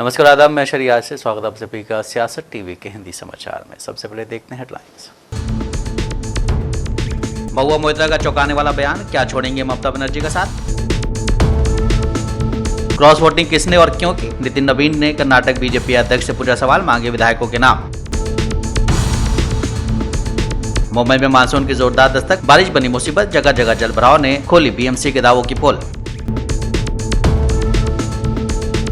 नमस्कार, आदाब। मैं शरियाज से स्वागत आप सभी का सियासत टीवी के हिंदी समाचार में। सबसे पहले देखते हैं हेडलाइंस। महुआ मोइत्रा का चौंकाने वाला बयान, क्या छोड़ेंगे ममता बनर्जी का साथ? क्रॉस वोटिंग किसने और क्यों की? नितिन नवीन ने कर्नाटक बीजेपी अध्यक्ष से पूछा सवाल, मांगे विधायकों के नाम। मुंबई में मानसून की जोरदार दस्तक, बारिश बनी मुसीबत, जगह जगह जलभराव ने खोली बीएमसी के दावों की पोल।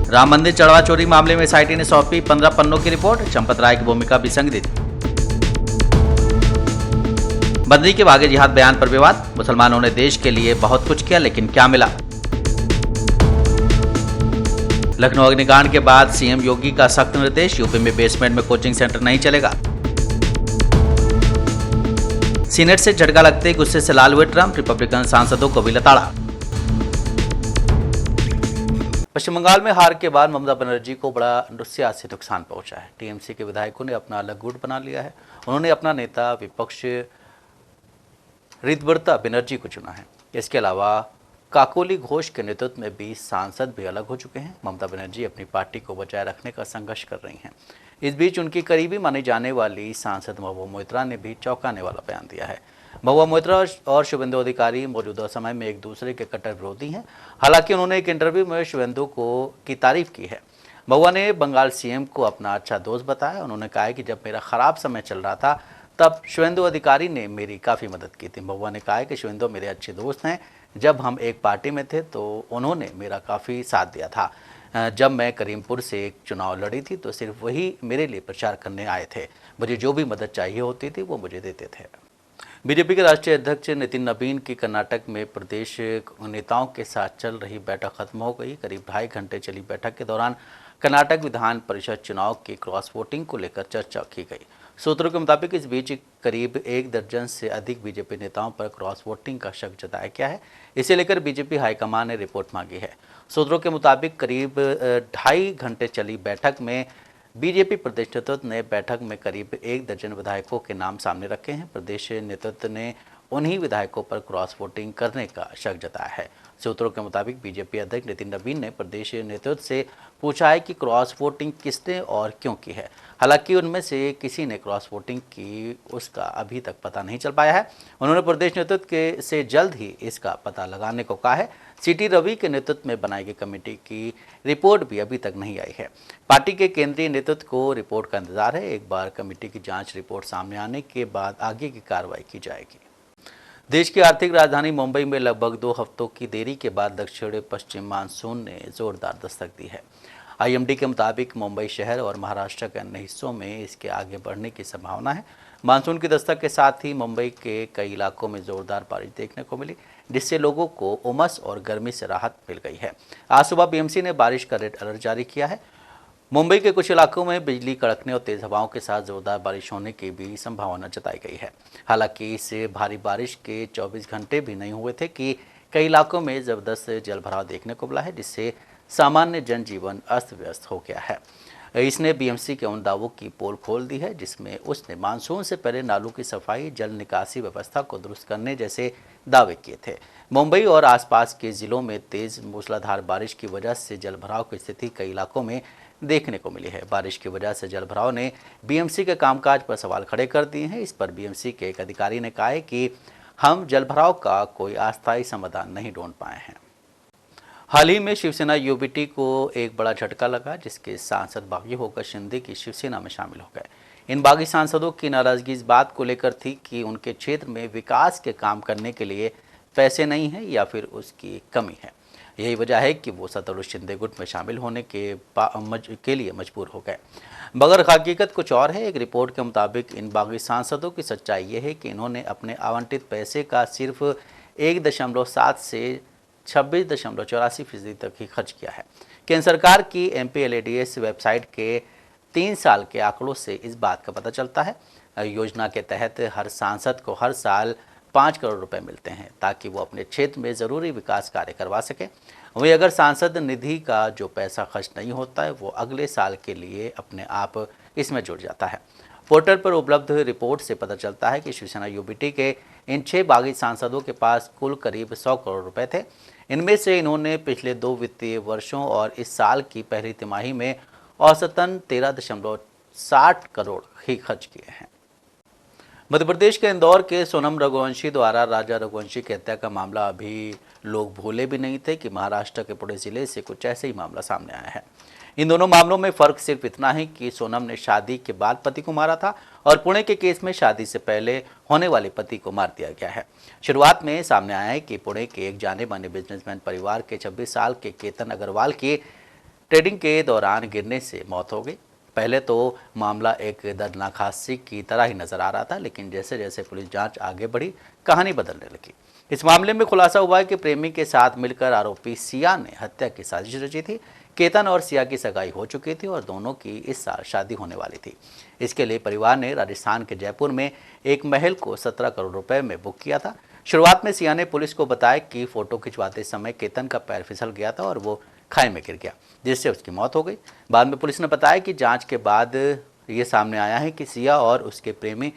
राम मंदिर चढ़ावा चोरी मामले में एसआईटी ने सौंपी 15 पन्नों की रिपोर्ट, चंपत राय की भूमिका भी संदिग्ध। बद्री के भागे जिहाद बयान पर विवाद, मुसलमानों ने देश के लिए बहुत कुछ किया लेकिन क्या मिला? लखनऊ अग्निकांड के बाद सीएम योगी का सख्त निर्देश, यूपी में बेसमेंट में कोचिंग सेंटर नहीं चलेगा। सीनेट से झटका लगते गुस्से से लाल हुए ट्रंप, रिपब्लिकन सांसदों को भी लताड़ा। पश्चिम बंगाल में हार के बाद ममता बनर्जी को बड़ा सियासी नुकसान पहुंचा है। टीएमसी के विधायकों ने अपना अलग गुट बना लिया है। उन्होंने अपना नेता विपक्ष ऋतुव्रता बनर्जी को चुना है। इसके अलावा काकोली घोष के नेतृत्व में 20 सांसद भी अलग हो चुके हैं। ममता बनर्जी अपनी पार्टी को बचाए रखने का संघर्ष कर रही हैं। इस बीच उनकी करीबी मानी जाने वाली सांसद महुआ मोइत्रा ने भी चौंकाने वाला बयान दिया है। महुआ मोइत्रा और शुभेंदु अधिकारी मौजूदा समय में एक दूसरे के कट्टर विरोधी हैं। हालांकि उन्होंने एक इंटरव्यू में शुभेंदु की तारीफ की है। महुआ ने बंगाल सीएम को अपना अच्छा दोस्त बताया। उन्होंने कहा है कि जब मेरा खराब समय चल रहा था तब शुभेंदु अधिकारी ने मेरी काफ़ी मदद की थी। महुआ ने कहा है कि शुभेंदु मेरे अच्छे दोस्त हैं। जब हम एक पार्टी में थे तो उन्होंने मेरा काफ़ी साथ दिया था। जब मैं करीमपुर से एक चुनाव लड़ी थी तो सिर्फ वही मेरे लिए प्रचार करने आए थे। मुझे जो भी मदद चाहिए होती थी वो मुझे देते थे। बीजेपी के राष्ट्रीय अध्यक्ष नितिन नवीन की कर्नाटक में प्रदेश नेताओं के साथ चल रही बैठक खत्म हो गई। करीब 2.5 घंटे चली बैठक के दौरान कर्नाटक विधान परिषद चुनाव की क्रॉस वोटिंग को लेकर चर्चा की गई। सूत्रों के मुताबिक इस बीच करीब 1 दर्जन से अधिक बीजेपी नेताओं पर क्रॉस वोटिंग का शक जताया गया है। इसे लेकर बीजेपी हाईकमान ने रिपोर्ट मांगी है। सूत्रों के मुताबिक करीब 2.5 घंटे चली बैठक में बीजेपी प्रदेश नेतृत्व ने बैठक में करीब 1 दर्जन विधायकों के नाम सामने रखे हैं। प्रदेश नेतृत्व ने उन्हीं विधायकों पर क्रॉस वोटिंग करने का शक जताया है। सूत्रों के मुताबिक बीजेपी अध्यक्ष नितिन नवीन ने प्रदेश नेतृत्व से पूछा है कि क्रॉस वोटिंग किसने और क्यों की है। हालांकि उनमें से किसी ने क्रॉस वोटिंग की उसका अभी तक पता नहीं चल पाया है। उन्होंने प्रदेश नेतृत्व से जल्द ही इसका पता लगाने को कहा है। सीटी रवि के नेतृत्व में बनाई गई कमेटी की रिपोर्ट भी अभी तक नहीं आई है। पार्टी के केंद्रीय नेतृत्व को रिपोर्ट का इंतजार है। एक बार कमेटी की जांच रिपोर्ट सामने आने के बाद आगे की कार्रवाई की जाएगी। देश की आर्थिक राजधानी मुंबई में लगभग 2 हफ्तों की देरी के बाद दक्षिण पश्चिम मानसून ने जोरदार दस्तक दी है। आईएमडी के मुताबिक मुंबई शहर और महाराष्ट्र के अन्य हिस्सों में इसके आगे बढ़ने की संभावना है। मानसून की दस्तक के साथ ही मुंबई के कई इलाकों में जोरदार बारिश देखने को मिली, जिससे लोगों को उमस और गर्मी से राहत मिल गई है। आज सुबह बीएमसी ने बारिश का रेड अलर्ट जारी किया है। मुंबई के कुछ इलाकों में बिजली कड़कने और तेज हवाओं के साथ जोरदार बारिश होने की भी संभावना जताई गई है। हालांकि इससे भारी बारिश के 24 घंटे भी नहीं हुए थे कि कई इलाकों में जबरदस्त जलभराव देखने को मिला है, जिससे सामान्य जनजीवन अस्त व्यस्त हो गया है। इसने बीएमसी के उन दावों की पोल खोल दी है जिसमें उसने मानसून से पहले नालों की सफाई, जल निकासी व्यवस्था को दुरुस्त करने जैसे दावे किए थे। मुंबई और आसपास के जिलों में तेज मूसलाधार बारिश की वजह से जलभराव की स्थिति कई इलाकों में देखने को मिली है। बारिश की वजह से जलभराव ने बीएमसी के कामकाज पर सवाल खड़े कर दिए हैं। इस पर बीएमसी के एक अधिकारी ने कहा है कि हम जलभराव का कोई अस्थायी समाधान नहीं ढूंढ पाए हैं। हाल ही में शिवसेना यूबीटी को एक बड़ा झटका लगा, जिसके सांसद बागी होकर शिंदे की शिवसेना में शामिल हो गए। इन बागी सांसदों की नाराजगी इस बात को लेकर थी कि उनके क्षेत्र में विकास के काम करने के लिए पैसे नहीं है या फिर उसकी कमी है। यही वजह है कि वो सत्तारूढ़ शिंदे गुट में शामिल होने के लिए मजबूर हो गए, मगर हकीकत कुछ और है। एक रिपोर्ट के मुताबिक इन बागी सांसदों की सच्चाई ये है कि इन्होंने अपने आवंटित पैसे का सिर्फ 1.7 से 26.84% तक ही खर्च किया है। केंद्र सरकार की MPLADS वेबसाइट के 3 साल के आंकड़ों से इस बात का पता चलता है। योजना के तहत हर सांसद को हर साल 5 करोड़ रुपए मिलते हैं ताकि वो अपने क्षेत्र में ज़रूरी विकास कार्य करवा सके। वहीं अगर सांसद निधि का जो पैसा खर्च नहीं होता है वो अगले साल के लिए अपने आप इसमें जुड़ जाता है। पोर्टल पर उपलब्ध रिपोर्ट से पता चलता है कि शिवसेना यूबीटी के इन 6 बागी सांसदों के पास कुल करीब 100 करोड़ रुपए थे। इनमें से इन्होंने पिछले 2 वित्तीय वर्षों और इस साल की पहली तिमाही में औसतन 13.60 करोड़ ही खर्च किए हैं। मध्य प्रदेश के इंदौर के सोनम रघुवंशी द्वारा राजा रघुवंशी की हत्या का मामला अभी लोग भूले भी नहीं थे कि महाराष्ट्र के पुणे जिले से कुछ ऐसे ही मामला सामने आया है। इन दोनों मामलों में फर्क सिर्फ इतना है कि सोनम ने शादी के बाद पति को मारा था और पुणे के केस में शादी से पहले होने वाले पति को मार दिया गया है। शुरुआत में सामने आया है कि पुणे के एक जाने माने बिजनेसमैन परिवार के 26 साल के केतन अग्रवाल की ट्रेडिंग के दौरान गिरने से मौत हो गई। पहले तो मामला एक दर्दनाक हादसे की तरह ही नजर आ रहा था, लेकिन जैसे जैसे पुलिस जांच आगे बढ़ी कहानी बदलने लगी। इस मामले में खुलासा हुआ है कि प्रेमी के साथ मिलकर आरोपी सिया ने हत्या की साजिश रची थी। केतन और सिया की सगाई हो चुकी थी और दोनों की इस साल शादी होने वाली थी। इसके लिए परिवार ने राजस्थान के जयपुर में एक महल को 17 करोड़ रुपए में बुक किया था। शुरुआत में सिया ने पुलिस को बताया कि फोटो खिंचवाते समय केतन का पैर फिसल गया था और वो खाई में गिर गया, जिससे उसकी मौत हो गई। बाद में पुलिस ने बताया कि जांच के बाद ये सामने आया है कि सिया और उसके प्रेमी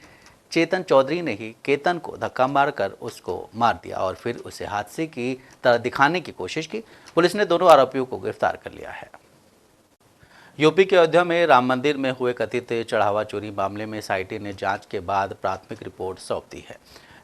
चेतन चौधरी ने ही केतन को धक्का मारकर उसको मार दिया और फिर उसे हादसे की तरह दिखाने की कोशिश की। पुलिस ने दोनों आरोपियों को गिरफ्तार कर लिया है। यूपी के अयोध्या में राम मंदिर में हुए कथित चढ़ावा चोरी मामले में एसआईटी ने जांच के बाद प्राथमिक रिपोर्ट सौंप दी है,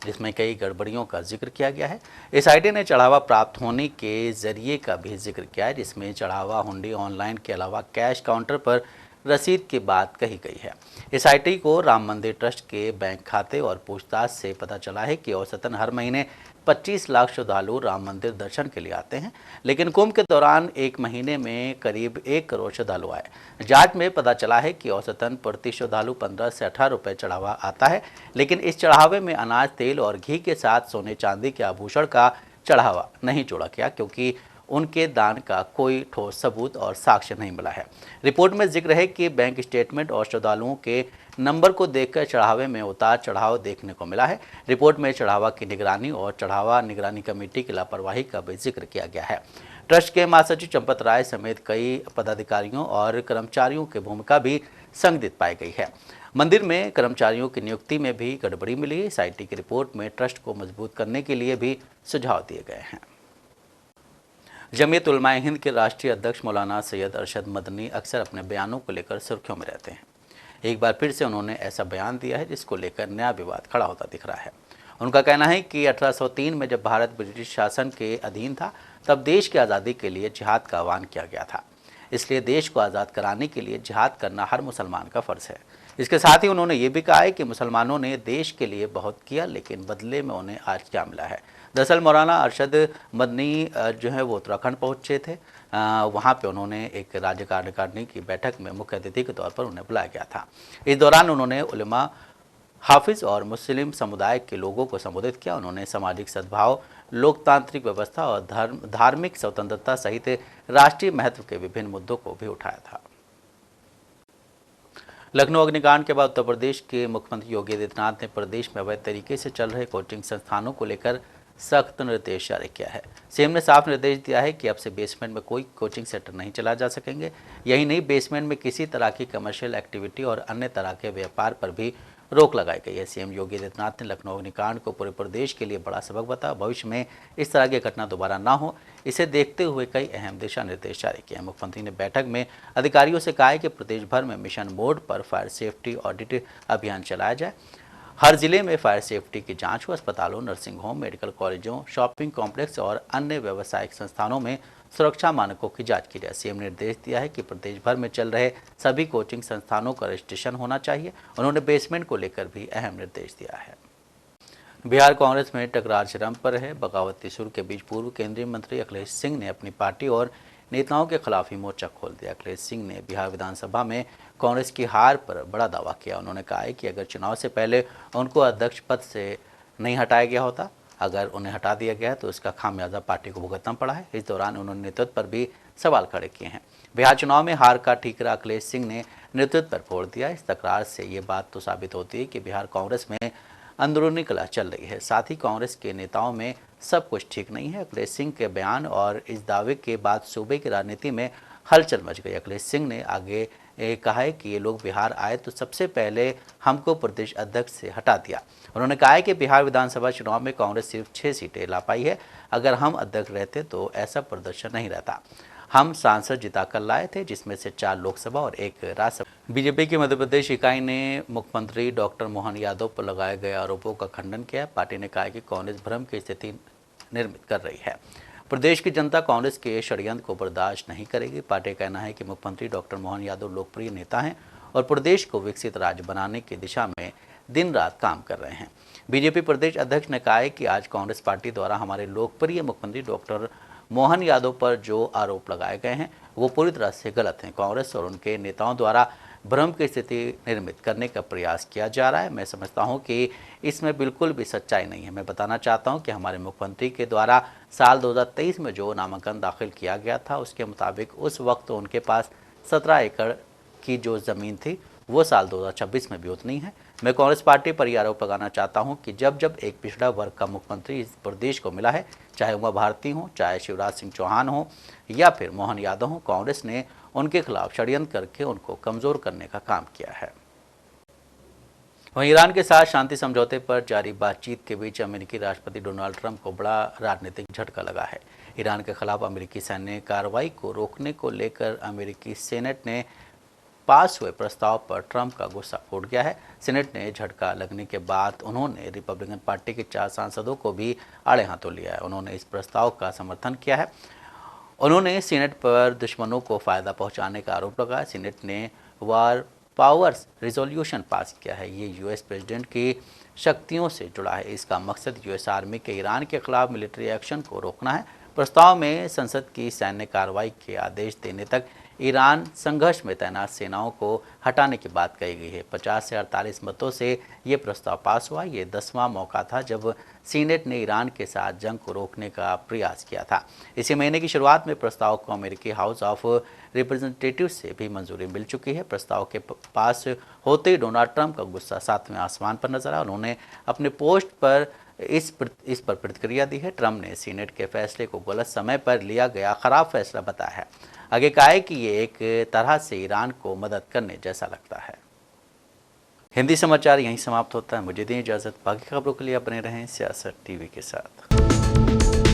जिसमें कई गड़बड़ियों का जिक्र किया गया है। एसआईटी ने चढ़ावा प्राप्त होने के जरिए का भी जिक्र किया है, जिसमें चढ़ावा हुंडी ऑनलाइन के अलावा कैश काउंटर पर रसीद की बात कही गई है। एसआईटी को राम मंदिर ट्रस्ट के बैंक खाते और पूछताछ से पता चला है कि औसतन हर महीने 25 लाख श्रद्धालु राम मंदिर दर्शन के लिए आते हैं, लेकिन कुंभ के दौरान एक महीने में करीब 1 करोड़ श्रद्धालु आए। जांच में पता चला है कि औसतन प्रति श्रद्धालु 15 से 18 रुपये चढ़ावा आता है, लेकिन इस चढ़ावे में अनाज, तेल और घी के साथ सोने चांदी के आभूषण का चढ़ावा नहीं जोड़ा गया, क्योंकि उनके दान का कोई ठोस सबूत और साक्ष्य नहीं मिला है। रिपोर्ट में जिक्र है कि बैंक स्टेटमेंट और श्रद्धालुओं के नंबर को देखकर चढ़ावे में उतार चढ़ाव देखने को मिला है। रिपोर्ट में चढ़ावा की निगरानी और चढ़ावा निगरानी कमेटी की लापरवाही का भी जिक्र किया गया है। ट्रस्ट के महासचिव चंपत राय समेत कई पदाधिकारियों और कर्मचारियों की भूमिका भी संदिग्ध पाई गई है। मंदिर में कर्मचारियों की नियुक्ति में भी गड़बड़ी मिली है। एसआईटी की रिपोर्ट में ट्रस्ट को मजबूत करने के लिए भी सुझाव दिए गए हैं। जमीयत उलमाए हिंद के राष्ट्रीय अध्यक्ष मौलाना सैयद अरशद मदनी अक्सर अपने बयानों को लेकर सुर्खियों में रहते हैं। एक बार फिर से उन्होंने ऐसा बयान दिया है जिसको लेकर नया विवाद खड़ा होता दिख रहा है। उनका कहना है कि 1803 में जब भारत ब्रिटिश शासन के अधीन था, तब देश की आज़ादी के लिए जिहाद का आह्वान किया गया था। इसलिए देश को आज़ाद कराने के लिए जिहाद करना हर मुसलमान का फ़र्ज़ है। इसके साथ ही उन्होंने ये भी कहा है कि मुसलमानों ने देश के लिए बहुत किया, लेकिन बदले में उन्हें आज क्या मिला है। दरअसल मौलाना अरशद मदनी जो है वो उत्तराखंड पहुंचे थे। वहां पे उन्होंने एक राज्य कार्यकारिणी की बैठक में मुख्य अतिथि के तौर पर उन्हें बुलाया गया था। इस दौरान उन्होंने उलमा, हाफिज और मुस्लिम समुदाय के लोगों को संबोधित किया। उन्होंने सामाजिक सद्भाव, लोकतांत्रिक व्यवस्था और धार्मिक स्वतंत्रता सहित राष्ट्रीय महत्व के विभिन्न मुद्दों को भी उठाया था। लखनऊ अग्निकांड के बाद उत्तर प्रदेश के मुख्यमंत्री योगी आदित्यनाथ ने प्रदेश में अवैध तरीके से चल रहे कोचिंग संस्थानों को लेकर सख्त निर्देश जारी किया है। सीएम ने साफ निर्देश दिया है कि अब से बेसमेंट में कोई कोचिंग सेंटर नहीं चला जा सकेंगे। यही नहीं, बेसमेंट में किसी तरह की कमर्शियल एक्टिविटी और अन्य तरह के व्यापार पर भी रोक लगाई गई है। सीएम योगी आदित्यनाथ ने लखनऊ अग्निकांड को पूरे प्रदेश के लिए बड़ा सबक बताया। भविष्य में इस तरह की घटना दोबारा ना हो, इसे देखते हुए कई अहम दिशा निर्देश जारी किए। मुख्यमंत्री ने बैठक में अधिकारियों से कहा है कि प्रदेश भर में मिशन मोड पर फायर सेफ्टी ऑडिट अभियान चलाया जाए। हर जिले में फायर सेफ्टी की जांच हो। अस्पतालों, नर्सिंग होम, मेडिकल कॉलेजों, शॉपिंग कॉम्प्लेक्स और अन्य व्यावसायिक संस्थानों में सुरक्षा मानकों की जांच की जाए। सीएम ने निर्देश दिया है कि प्रदेश भर में चल रहे सभी कोचिंग संस्थानों का रजिस्ट्रेशन होना चाहिए। उन्होंने बेसमेंट को लेकर भी अहम निर्देश दिया है। बिहार कांग्रेस में टकरार चरम पर है। बगावती सुर के बीच पूर्व केंद्रीय मंत्री अखिलेश सिंह ने अपनी पार्टी और नेताओं के खिलाफ ही मोर्चा खोल दिया। अखिलेश सिंह ने बिहार विधानसभा में कांग्रेस की हार पर बड़ा दावा किया। उन्होंने कहा है कि अगर चुनाव से पहले उनको अध्यक्ष पद से नहीं हटाया गया होता, अगर उन्हें हटा दिया गया तो इसका खामियाजा पार्टी को भुगतना पड़ा है। इस दौरान उन्होंने नेतृत्व पर भी सवाल खड़े किए हैं। बिहार चुनाव में हार का ठीकरा अखिलेश सिंह ने नेतृत्व पर फोड़ दिया। इस तकरार से ये बात तो साबित होती है कि बिहार कांग्रेस में अंदरूनी कलह चल रही है। साथ ही कांग्रेस के नेताओं में सब कुछ ठीक नहीं है। अखिलेश सिंह के बयान और इस दावे के बाद सूबे की राजनीति में हलचल मच गई। अखिलेश सिंह ने आगे कहा है कि ये लोग बिहार आए तो सबसे पहले हमको प्रदेश अध्यक्ष से हटा दिया। उन्होंने कहा है कि बिहार विधानसभा चुनाव में कांग्रेस सिर्फ 6 सीटें ला पाई है। अगर हम अध्यक्ष रहते तो ऐसा प्रदर्शन नहीं रहता। हम सांसद जिताकर लाए थे, जिसमें से 4 लोकसभा और 1 राज्यसभा। बीजेपी की मध्य प्रदेश इकाई ने मुख्यमंत्री डॉक्टर मोहन यादव पर लगाए गए आरोपों का खंडन किया। पार्टी ने कहा कि कांग्रेस भ्रम की स्थिति निर्मित कर रही है। प्रदेश की जनता कांग्रेस के षड्यंत्र को बर्दाश्त नहीं करेगी। पार्टी का कहना है कि मुख्यमंत्री डॉक्टर मोहन यादव लोकप्रिय नेता हैं और प्रदेश को विकसित राज्य बनाने की दिशा में दिन रात काम कर रहे हैं। बीजेपी प्रदेश अध्यक्ष ने कहा है कि आज कांग्रेस पार्टी द्वारा हमारे लोकप्रिय मुख्यमंत्री डॉक्टर मोहन यादव पर जो आरोप लगाए गए हैं वो पूरी तरह से गलत हैं। कांग्रेस और उनके नेताओं द्वारा भ्रम की स्थिति निर्मित करने का प्रयास किया जा रहा है। मैं समझता हूं कि इसमें बिल्कुल भी सच्चाई नहीं है। मैं बताना चाहता हूं कि हमारे मुख्यमंत्री के द्वारा साल 2023 में जो नामांकन दाखिल किया गया था उसके मुताबिक उस वक्त उनके पास 17 एकड़ की जो ज़मीन थी वो साल 2026 में भी उतनी है। मैं कांग्रेस पार्टी पर यह आरोप लगाना चाहता हूं कि जब एक पिछड़ा वर्ग का मुख्यमंत्री इस प्रदेश को मिला है, चाहे उमा भारती हो, चाहे शिवराज सिंह चौहान हो या फिर मोहन यादव हो, कांग्रेस ने उनके खिलाफ षड्यंत्र करके उनको कमज़ोर करने का काम किया है। वहीं ईरान के साथ शांति समझौते पर जारी बातचीत के बीच अमेरिकी राष्ट्रपति डोनाल्ड ट्रंप को बड़ा राजनीतिक झटका लगा है। ईरान के खिलाफ अमेरिकी सैन्य कार्रवाई को रोकने को लेकर अमेरिकी सेनेट ने पास हुए प्रस्ताव पर ट्रंप का गुस्सा फूट गया है। सेनेट ने झटका लगने के बाद उन्होंने रिपब्लिकन पार्टी के 4 सांसदों को भी आड़े हाथों लिया है। उन्होंने इस प्रस्ताव का समर्थन किया है। उन्होंने सीनेट पर दुश्मनों को फ़ायदा पहुंचाने का आरोप लगाया। सीनेट ने वार पावर्स रिजोल्यूशन पास किया है। ये यूएस प्रेसिडेंट की शक्तियों से जुड़ा है। इसका मकसद यूएस आर्मी के ईरान के खिलाफ मिलिट्री एक्शन को रोकना है। प्रस्ताव में संसद की सैन्य कार्रवाई के आदेश देने तक ईरान संघर्ष में तैनात सेनाओं को हटाने की बात कही गई है। 50 से 48 मतों से ये प्रस्ताव पास हुआ। ये 10वां मौका था जब सीनेट ने ईरान के साथ जंग को रोकने का प्रयास किया था। इसी महीने की शुरुआत में प्रस्ताव को अमेरिकी हाउस ऑफ रिप्रेजेंटेटिव्स से भी मंजूरी मिल चुकी है। प्रस्ताव के पास होते ही डोनाल्ड ट्रंप का गुस्सा 7वें आसमान पर नजर आया। उन्होंने अपने पोस्ट पर इस पर प्रतिक्रिया दी है। ट्रंप ने सीनेट के फैसले को गलत समय पर लिया गया खराब फैसला बताया है। आगे कहा है कि ये एक तरह से ईरान को मदद करने जैसा लगता है। हिंदी समाचार यहीं समाप्त होता है। मुझे दें इजाज़त। बाकी खबरों के लिए बने रहें सियासत टीवी के साथ।